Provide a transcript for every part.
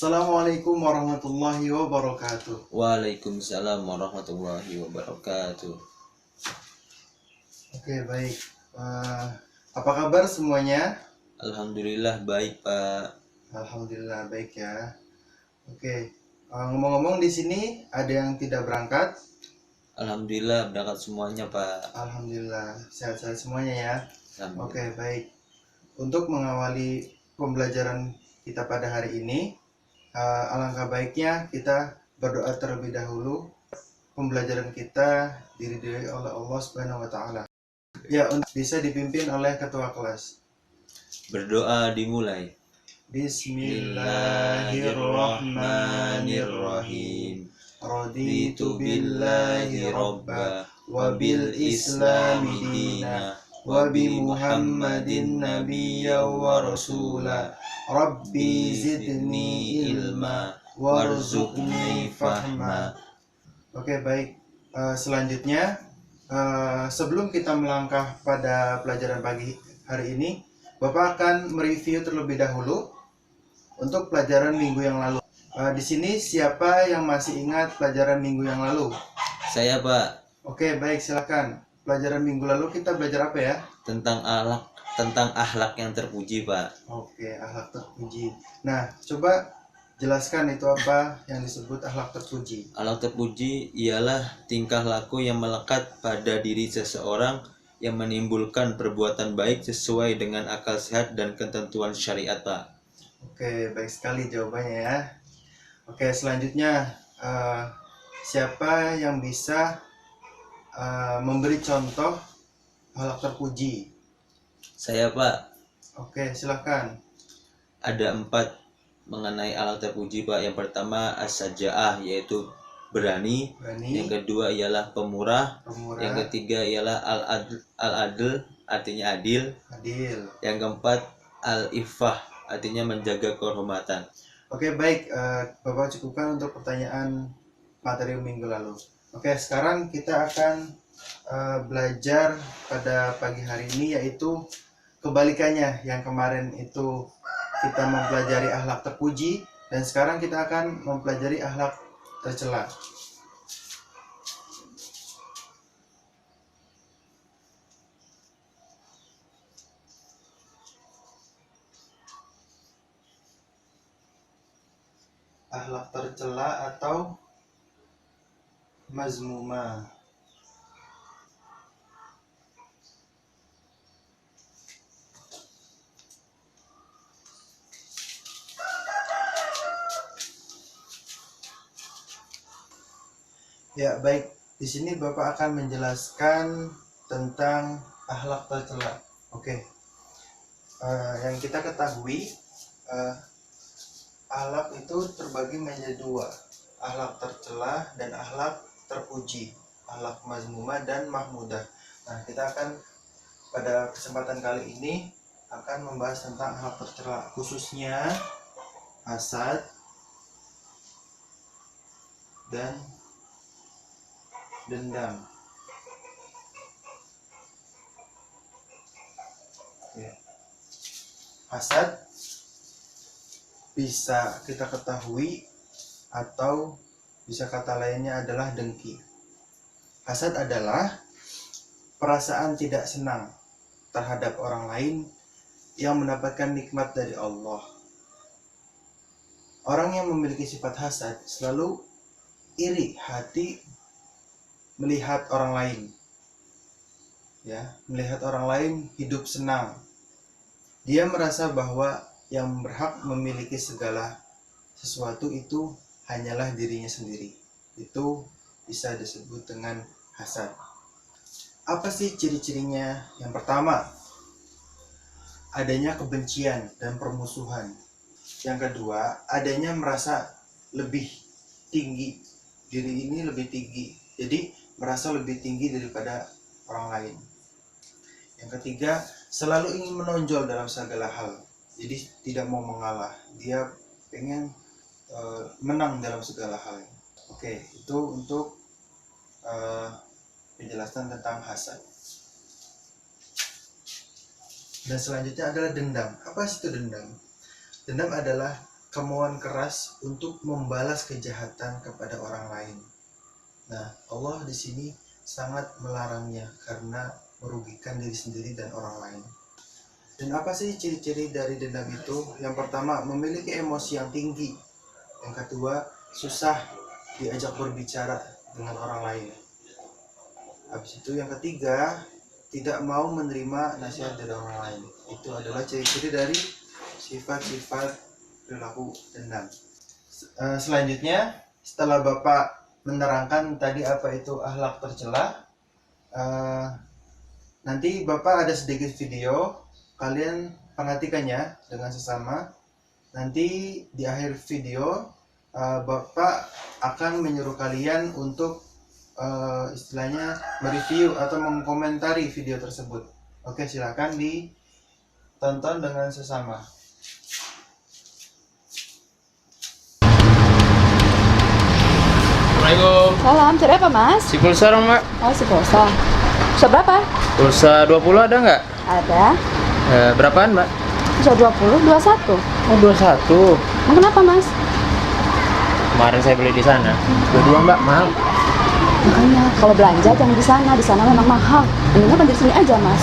Assalamualaikum warahmatullahi wabarakatuh. Waalaikumsalam warahmatullahi wabarakatuh. Oke, baik. Apa kabar semuanya? Alhamdulillah baik, Pak. Alhamdulillah baik ya. Oke, ngomong-ngomong di sini ada yang tidak berangkat? Alhamdulillah berangkat semuanya, Pak. Alhamdulillah sehat-sehat semuanya ya. Alhamdulillah. Oke, baik. Untuk mengawali pembelajaran kita pada hari ini, alangkah baiknya kita berdoa terlebih dahulu. Pembelajaran kita diridhoi oleh Allah Subhanahu wa taala. Ya, bisa dipimpin oleh ketua kelas. Berdoa dimulai. Bismillahirrahmanirrahim. Raditu billahi robba wa bil islami dina wa bi Muhammadin nabiyya wa rasula. Rabbi zidni ilma warzuqni fahma. Oke, baik. Selanjutnya, sebelum kita melangkah pada pelajaran pagi hari ini, Bapak akan mereview terlebih dahulu untuk pelajaran minggu yang lalu. Di sini siapa yang masih ingat pelajaran minggu yang lalu? Saya, Pak. Oke, baik, silakan. Pelajaran minggu lalu kita belajar apa ya? Tentang akhlak yang terpuji, Pak. Oke, akhlak terpuji. Nah, coba jelaskan itu apa yang disebut akhlak terpuji. Akhlak terpuji ialah tingkah laku yang melekat pada diri seseorang yang menimbulkan perbuatan baik sesuai dengan akal sehat dan ketentuan syariat, Pak. Oke, baik sekali jawabannya ya. Oke, selanjutnya siapa yang bisa memberi contoh akhlak terpuji? Saya, Pak. Oke, silakan. Ada 4 mengenai akhlak terpuji, Pak. Yang pertama as-saja'ah, yaitu berani. Yang kedua ialah pemurah. Yang ketiga ialah al-adl, artinya adil. Yang keempat al-iffah, artinya menjaga kehormatan. Oke, baik. Bapak cukupkan untuk pertanyaan materi minggu lalu. Oke, sekarang kita akan belajar pada pagi hari ini, yaitu kebalikannya. Yang kemarin itu kita mempelajari akhlak terpuji, dan sekarang kita akan mempelajari akhlak tercela. Akhlak tercela atau mazmumah. Ya, baik. Di sini Bapak akan menjelaskan tentang akhlak tercela. Oke. Yang kita ketahui, akhlak itu terbagi menjadi 2, akhlak tercela dan akhlak terpuji, akhlak mazmumah dan mahmudah. Nah, kita akan pada kesempatan kali ini akan membahas tentang akhlak tercela, khususnya hasad dan dendam. Ya. Hasad bisa kita ketahui atau bisa kata lainnya adalah dengki. Hasad adalah perasaan tidak senang terhadap orang lain yang mendapatkan nikmat dari Allah. Orang yang memiliki sifat hasad selalu iri hati melihat orang lain, ya, melihat orang lain hidup senang. Dia merasa bahwa yang berhak memiliki segala sesuatu itu hanyalah dirinya sendiri. Itu bisa disebut dengan hasad. Apa sih ciri-cirinya? Yang pertama, adanya kebencian dan permusuhan. Yang kedua, adanya merasa lebih tinggi. Diri ini lebih tinggi. Jadi merasa lebih tinggi daripada orang lain. Yang ketiga, selalu ingin menonjol dalam segala hal. Jadi tidak mau mengalah. Dia pengen menang dalam segala hal. Oke, itu untuk penjelasan tentang hasad. Dan selanjutnya adalah dendam. Apa sih itu dendam? Dendam adalah kemauan keras untuk membalas kejahatan kepada orang lain. Nah, Allah di sini sangat melarangnya karena merugikan diri sendiri dan orang lain. Dan apa sih ciri-ciri dari dendam itu? Yang pertama, memiliki emosi yang tinggi. Yang kedua, susah diajak berbicara dengan orang lain. Habis itu yang ketiga, tidak mau menerima nasihat dari orang lain. Itu adalah ciri-ciri dari sifat-sifat perilaku dendam. Selanjutnya, setelah Bapak menerangkan tadi apa itu akhlak tercela, nanti Bapak ada sedikit video, kalian perhatikannya dengan sesama. Nanti di akhir video Bapak akan menyuruh kalian untuk istilahnya mereview atau mengkomentari video tersebut. Oke, silakan ditonton dengan sesama. Assalamualaikum. Salam, cari apa mas? Si pulsa dong, Mbak. Oh si pulsa. Pulsa berapa? Pulsa 20 ada nggak? Ada. Berapaan, Mbak? Pulsa 20, 21. Oh, 21. Emang kenapa mas? Kemarin saya beli di sana. 22, Mbak, mahal. Makanya kalau belanja jangan di sana memang mahal. Mendingan belanja di sini aja mas.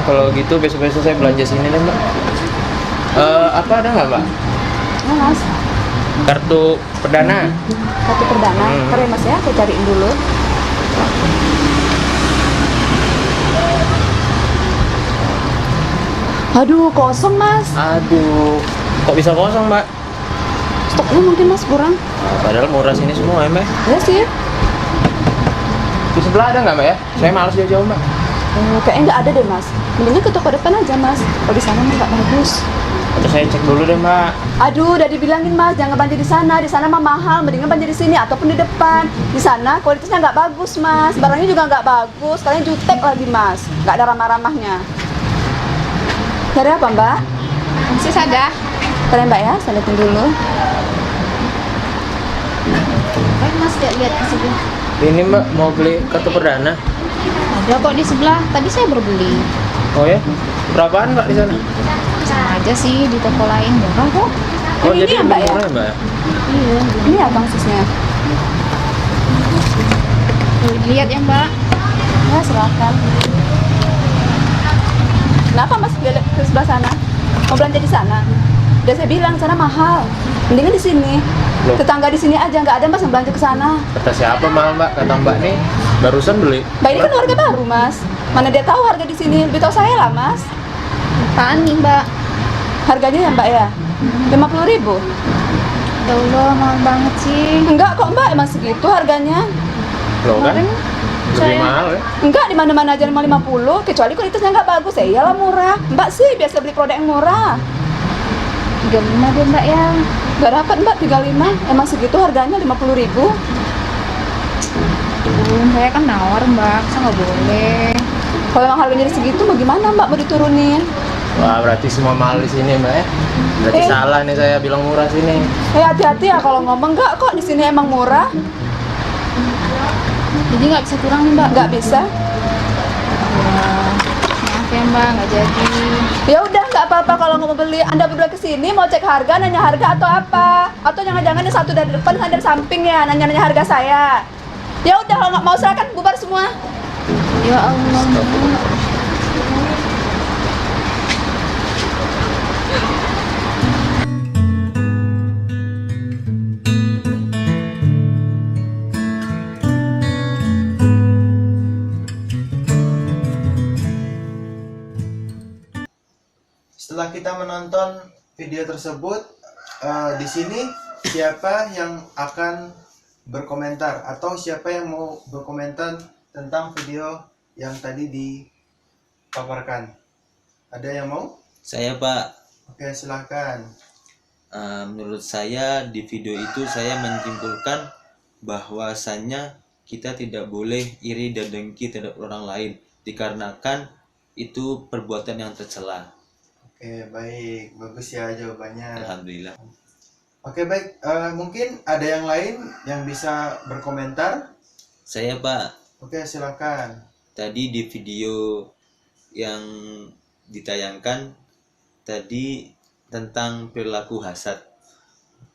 Kalau gitu besok-besok saya belanja sini deh, Mbak. Apa ada nggak, Mbak? Ya mas, Kartu perdana. kartu perdana. Keren mas ya, saya cariin dulu. Aduh, kosong mas. Aduh, kok bisa kosong, Mbak? Stoknya mungkin mas kurang. Padahal murah sini semua ya, Mbak. Ya sih. Di sebelah ada nggak, Mbak ya? Saya malas jauh-jauh, Mbak. Kayaknya nggak ada deh mas. Mendingan ke toko depan aja mas. Kalau di sana mah nggak bagus. Atau saya cek dulu deh, Mbak. Aduh, udah dibilangin mas, jangan belanja di sana. Di sana mah mahal, mendingan belanja di sini ataupun di depan. Di sana kualitasnya nggak bagus mas, barangnya juga nggak bagus. Kalian jutek lagi mas, nggak ada ramah-ramahnya. Cari apa mbak? Masih ada. Kalian mbak ya, saya liatin dulu. Ayo mas lihat di sebelah. Ini, Mbak, mau beli kartu perdana. Ada kok di sebelah. Tadi saya baru beli. Oh ya? Berapaan, Mbak, di sana? Sama aja sih di toko lain murah kok. Oh, Ini jadi ya, Mbak, lebih ya? murah, Mbak? Iya. Ini apa khususnya? Tuh, lihat ya mbak. Ya silakan. Kenapa mas beli ke sebelah sana? Mau belanja di sana? Udah saya bilang sana mahal. Mendingan di sini. Loh. Tetangga di sini aja nggak ada mas yang belanja ke sana. Kata siapa mahal, Mbak? Kata Mbak nih barusan beli. Mbak ini kan harga baru mas. Mana dia tahu harga di sini? Lebih tahu saya lah mas. Apaan nih mbak? Harganya ya mbak ya? 50.000. Ya Allah mahal banget sih. Enggak kok mbak, emang segitu harganya. Loh kan? Kemarin Lebih saya- mahal ya? Enggak, di mana-mana aja 50, kecuali kualitasnya nggak bagus. Ya iyalah murah. Mbak sih biasa beli produk yang murah. 35 deh mbak ya. Nggak dapat mbak 35. Emang segitu harganya 50.000. Saya kan nawar mbak, saya nggak boleh. Kalau emang harganya segitu, bagaimana mbak mau diturunin? Wah, berarti semua mahal di sini, Mbak ya? Berarti Eh. salah nih saya bilang murah sini. Hati-hati ya kalau ngomong, nggak kok di sini emang murah. Jadi nggak bisa kurang nih mbak. Nggak bisa. Ya, maaf ya mbak, nggak jadi. Ya udah nggak apa-apa kalau mau beli. Anda berdua kesini mau cek harga, nanya harga atau apa? Atau jangan-jangan yang satu dari depan, yang dari samping ya nanya-nanya harga saya. Ya udah kalau nggak mau silakan bubar semua. Ya Allah. Setelah kita menonton video tersebut, di sini siapa yang akan berkomentar atau siapa yang mau berkomentar tentang video yang tadi dipaparkan? Ada yang mau? Saya, Pak. Oke, silahkan. Menurut saya di video itu saya menyimpulkan bahwasannya kita tidak boleh iri dan dengki terhadap orang lain dikarenakan itu perbuatan yang tercela. Oke, baik. Bagus ya jawabannya. Alhamdulillah. Oke, baik. Mungkin ada yang lain yang bisa berkomentar? Saya, Pak, Oke, silakan. tadi di video yang ditayangkan tadi tentang perilaku hasad.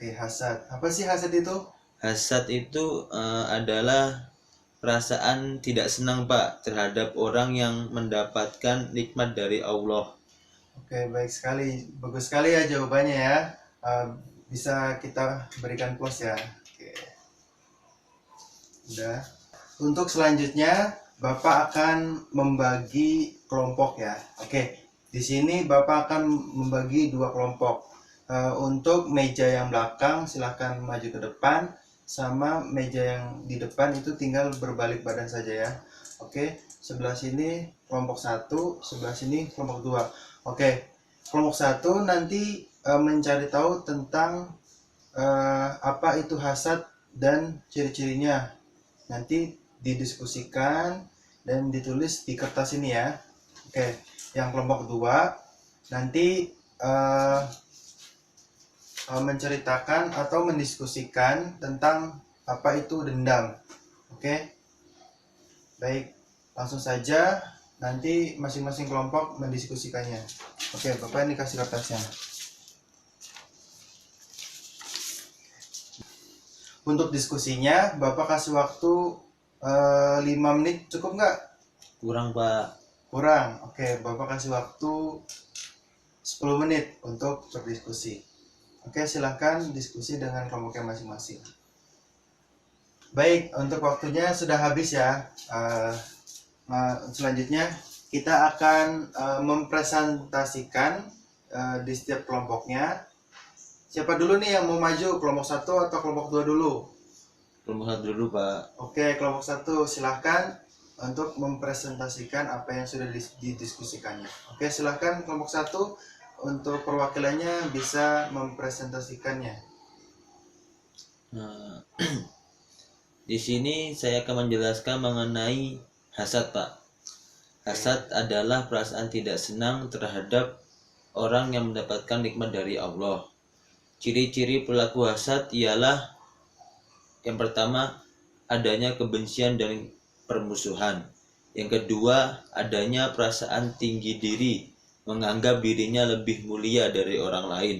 Oke, hasad. Apa sih hasad itu? Hasad itu adalah perasaan tidak senang Pak terhadap orang yang mendapatkan nikmat dari Allah. Oke, baik sekali. Bagus sekali ya jawabannya ya. Bisa kita berikan plus ya. Oke. Udah. Untuk selanjutnya, Bapak akan membagi kelompok ya. Oke. Di sini Bapak akan membagi 2 kelompok. Untuk meja yang belakang silahkan maju ke depan, sama meja yang di depan itu tinggal berbalik badan saja ya. Oke, sebelah sini kelompok 1, sebelah sini kelompok 2. Oke, kelompok 1 nanti mencari tahu tentang apa itu hasad dan ciri-cirinya. Nanti didiskusikan dan ditulis di kertas ini ya. Oke, yang kelompok 2 nanti menceritakan atau mendiskusikan tentang apa itu dendam. Oke, baik, langsung saja nanti masing-masing kelompok mendiskusikannya. Oke, Bapak ini kasih kertasnya. Untuk diskusinya Bapak kasih waktu 5 menit, cukup nggak? Kurang Pak. Kurang. Oke, Bapak kasih waktu 10 menit untuk berdiskusi. Oke, silahkan diskusi dengan kelompoknya masing-masing. Baik, untuk waktunya sudah habis ya. Selanjutnya kita akan mempresentasikan di setiap kelompoknya. Siapa dulu nih yang mau maju, kelompok 1 atau kelompok 2 dulu? Kelompok 1 dulu Pak. Oke, kelompok 1 silahkan untuk mempresentasikan apa yang sudah didiskusikannya. Oke, silahkan kelompok 1 untuk perwakilannya bisa mempresentasikannya. Nah, di sini saya akan menjelaskan mengenai hasad Pak. Hasad adalah perasaan tidak senang terhadap orang yang mendapatkan nikmat dari Allah. Ciri-ciri pelaku hasad ialah yang pertama, adanya kebencian dan permusuhan. Yang kedua, adanya perasaan tinggi diri, menganggap dirinya lebih mulia dari orang lain.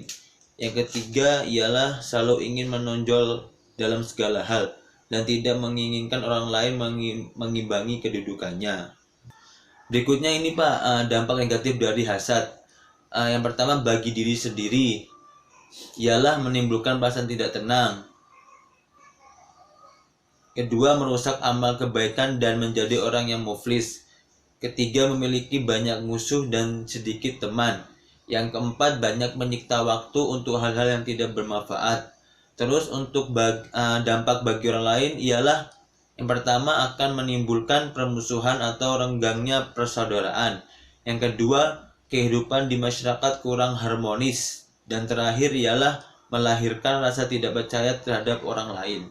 Yang ketiga ialah selalu ingin menonjol dalam segala hal dan tidak menginginkan orang lain mengimbangi kedudukannya. Berikutnya ini Pak, dampak negatif dari hasad. Yang pertama, bagi diri sendiri ialah menimbulkan perasaan tidak tenang. Kedua, merusak amal kebaikan dan menjadi orang yang muflis. Ketiga, memiliki banyak musuh dan sedikit teman. Yang keempat, banyak menyiksa waktu untuk hal-hal yang tidak bermanfaat. Terus untuk dampak bagi orang lain ialah yang pertama akan menimbulkan permusuhan atau renggangnya persaudaraan. Yang kedua, kehidupan di masyarakat kurang harmonis. Dan terakhir ialah melahirkan rasa tidak percaya terhadap orang lain.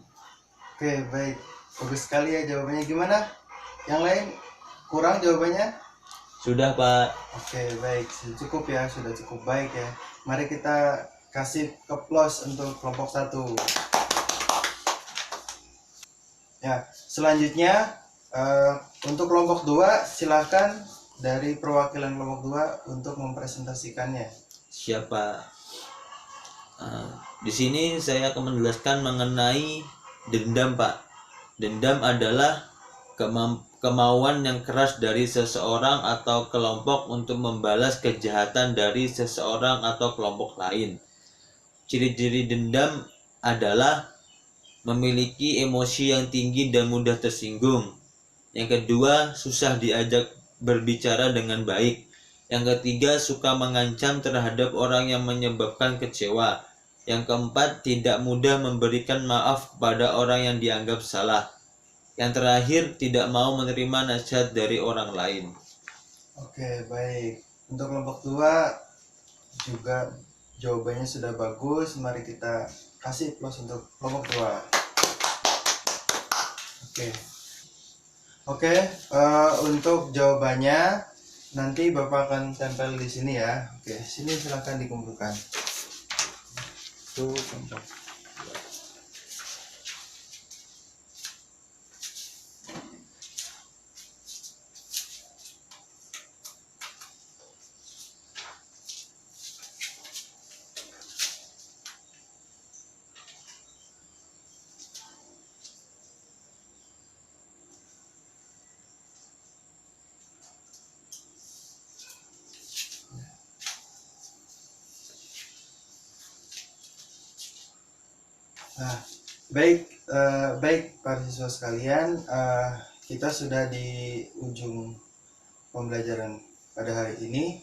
Oke, baik. Bagus sekali ya jawabannya. Gimana? Yang lain kurang jawabannya? Sudah Pak. Oke, baik. Sudah cukup ya, sudah cukup baik ya. Mari kita kasih aplaus untuk kelompok 1. Ya, selanjutnya untuk kelompok 2 silakan dari perwakilan kelompok 2 untuk mempresentasikannya. Siapa? Di sini saya akan menjelaskan mengenai dendam Pak. Dendam adalah kemauan yang keras dari seseorang atau kelompok untuk membalas kejahatan dari seseorang atau kelompok lain. Ciri-ciri dendam adalah memiliki emosi yang tinggi dan mudah tersinggung. Yang kedua, susah diajak berbicara dengan baik. Yang ketiga, suka mengancam terhadap orang yang menyebabkan kecewa. Yang keempat, tidak mudah memberikan maaf kepada orang yang dianggap salah. Yang terakhir, tidak mau menerima nasihat dari orang lain. Oke, baik. Untuk kelompok 2 juga jawabannya sudah bagus. Mari kita kasih plus untuk kelompok 2. Oke, untuk jawabannya nanti Bapak akan tempel di sini ya. Oke, sini silahkan dikumpulkan. Itu kelompok 2. Nah, baik para siswa sekalian, kita sudah di ujung pembelajaran pada hari ini.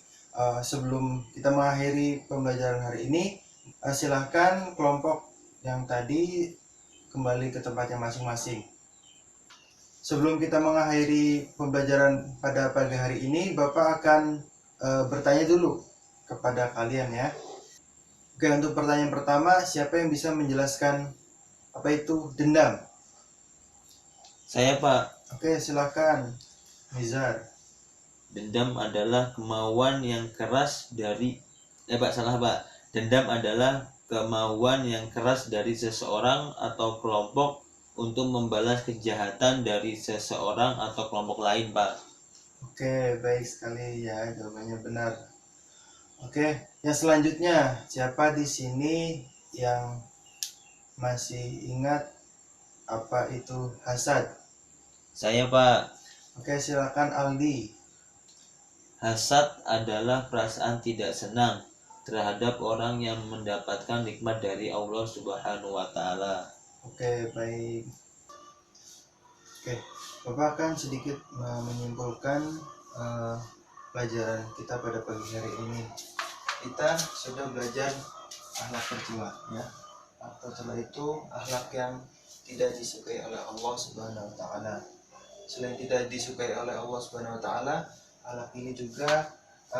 Sebelum kita mengakhiri pembelajaran hari ini, silahkan kelompok yang tadi kembali ke tempatnya masing-masing. Sebelum kita mengakhiri pembelajaran pada pagi hari ini, Bapak akan bertanya dulu kepada kalian ya. Oke, untuk pertanyaan pertama, siapa yang bisa menjelaskan apa itu dendam? Saya, Pak. Oke, silakan, Nizar. Dendam adalah kemauan yang keras dari Pak, salah, Pak. Dendam adalah kemauan yang keras dari seseorang atau kelompok untuk membalas kejahatan dari seseorang atau kelompok lain, Pak. Oke, baik sekali ya, jawabannya benar. Oke, yang selanjutnya, siapa di sini yang masih ingat apa itu hasad? Saya, Pak. Oke, silakan Aldi. Hasad adalah perasaan tidak senang terhadap orang yang mendapatkan nikmat dari Allah Subhanahu wa Ta'ala. Oke, baik. Oke, Bapak akan sedikit menyimpulkan pelajaran kita pada pagi hari ini. Kita sudah belajar akhlak tercela ya. Akhlak tercela itu akhlak yang tidak disukai oleh Allah Subhanahu wa Ta'ala. Selain tidak disukai oleh Allah Subhanahu wa Ta'ala, akhlak ini juga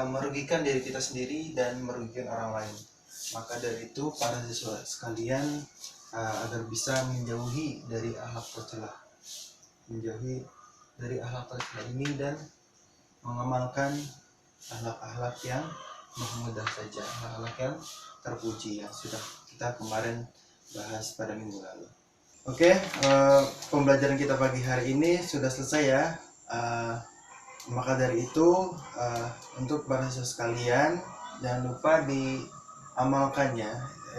merugikan diri kita sendiri dan merugikan orang lain. Maka dari itu para siswa sekalian, agar bisa menjauhi dari akhlak tercela, menjauhi dari akhlak tercela ini dan mengamalkan akhlak-akhlak yang mudah saja, akhlak yang terpuji yang sudah kita kemarin bahas pada minggu lalu. Oke, pembelajaran kita pagi hari ini sudah selesai ya. Maka dari itu, untuk para siswa sekalian, jangan lupa diamalkannya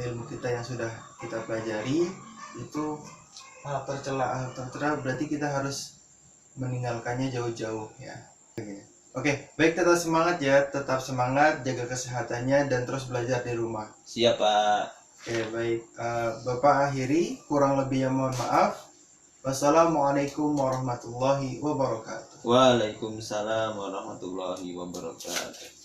ilmu kita yang sudah kita pelajari. Itu hal tercela berarti kita harus meninggalkannya jauh-jauh ya. Oke, baik, tetap semangat ya, tetap semangat, jaga kesehatannya dan terus belajar di rumah. Siap, Pak. Oke, baik, Bapak akhiri, kurang lebihnya mohon maaf. Wassalamualaikum warahmatullahi wabarakatuh. Waalaikumsalam warahmatullahi wabarakatuh.